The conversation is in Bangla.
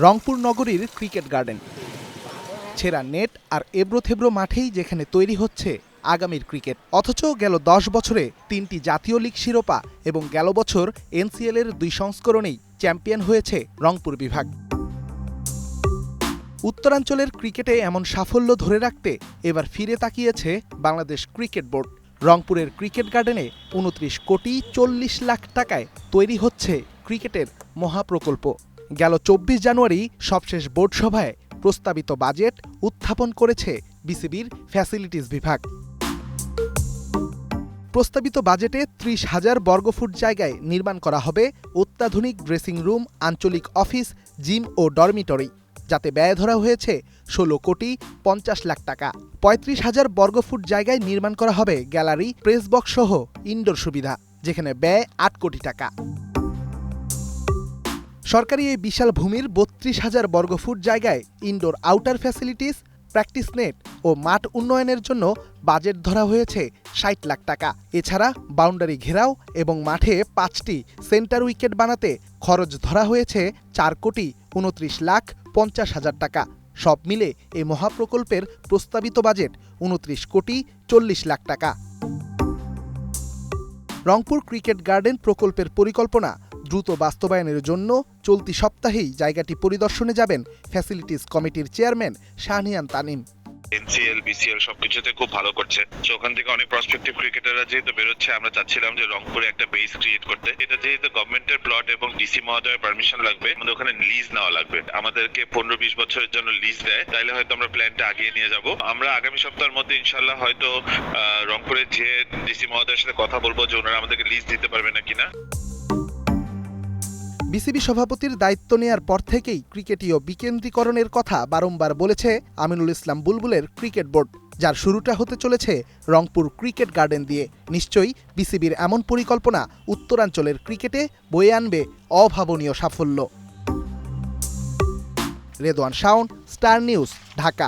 রংপুর নগরীর ক্রিকেট গার্ডেন। ছেঁড়া নেট আর এবড়োথেবড়ো মাঠেই যেখানে তৈরি হচ্ছে আগামীর ক্রিকেট। অথচ গেল 10 বছরে 3টি জাতীয় লীগ শিরোপা এবং গেল বছর এনসিএল এর 2 সংস্করণেই চ্যাম্পিয়ন হয়েছে রংপুর বিভাগ। উত্তরাঞ্চলের ক্রিকেটে এমন সাফল্য ধরে রাখতে এবার ফিরে তাকিয়েছে বাংলাদেশ ক্রিকেট বোর্ড। রংপুরের ক্রিকেট গার্ডেনে 29 কোটি 40 লাখ টাকায় তৈরি হচ্ছে ক্রিকেটের মহাপ্রকল্প। গেল 24 জানুয়ারি সবশেষ বোর্ড সভায় প্রস্তাবিত বাজেট উত্থাপন করেছে বিসিবির ফ্যাসিলিটিস বিভাগ। প্রস্তাবিত বাজেটে 30,000 বর্গফুট জায়গায় নির্মাণ করা হবে অত্যাধুনিক ড্রেসিং রুম, আঞ্চলিক অফিস, জিম ও ডরমিটরি, যাতে ব্যয় ধরা হয়েছে 16 কোটি 50 লাখ টাকা। 35,000 বর্গফুট জায়গায় নির্মাণ করা হবে গ্যালারি, প্রেস বক্স সহ ইনডোর সুবিধা, যেখানে ব্যয় 8 কোটি টাকা। সরকারি এই বিশাল ভূমির 32,000 বর্গফুট জায়গায় indoor outer facilities, practice net ও মাঠ উন্নয়নের জন্য বাজেট ধরা হয়েছে 60 লাখ টাকা। এছাড়া বাউন্ডারি ঘেরাও এবং মাঠে 5টি সেন্টার উইকেট বানাতে খরচ ধরা হয়েছে 4 কোটি 29 লাখ 50 হাজার টাকা। সব মিলে এই মহাপ্রকল্পের প্রস্তাবিত বাজেট 29 কোটি 40 লাখ টাকা। রংপুর ক্রিকেট গার্ডেন প্রকল্পের পরিকল্পনা দ্রুত বাস্তবায়নের জন্য চলতি সপ্তাহেই জায়গাটি পরিদর্শনে যাবেন ফ্যাসিলিটিস কমিটির চেয়ারম্যান শাহনিয়ান তানিম। এনসিএল, বিসিএল সবকিছুতে খুব ভালো করছে। তো ওখান থেকে অনেক প্রসপেক্টিভ ক্রিকেটাররা যেহেতু বেরোচ্ছে, আমরা চাচ্ছিলাম যে রংপুরে একটা বেস ক্রিয়েট করতে। এটা যেহেতু গভর্নমেন্টের প্লট এবং ডিসি মহোদয়ের পারমিশন লাগবে, আমাদের ওখানে লিজ নেওয়া লাগবে। আমাদেরকে 15-20 বছরের জন্য লিজ দেয়, তাইলে হয়তো আমরা প্ল্যানটা আগিয়ে নিয়ে যাব। আমরা আগামী সপ্তাহের মধ্যে ইনশাল্লাহ হয়তো রংপুরে যে ডিসি মহোদয়ের সাথে কথা বলবো যে ওনারা আমাদেরকে লিজ দিতে পারবে না কিনা। বিসিবি সভাপতির দায়িত্ব নেয়ার পর থেকেই ক্রিকেটীয় বিকেন্দ্রীকরণের কথা বারংবার বলেছে আমিনুল ইসলাম বুলবুলের ক্রিকেট বোর্ড, যার শুরুটা হতে চলেছে রংপুর ক্রিকেট গার্ডেন দিয়ে। নিশ্চয়ই বিসিবির এমন পরিকল্পনা উত্তরাঞ্চলের ক্রিকেটে বয়ে আনবে অভাবনীয় সাফল্য। Redwan Shaon, star news, Dhaka.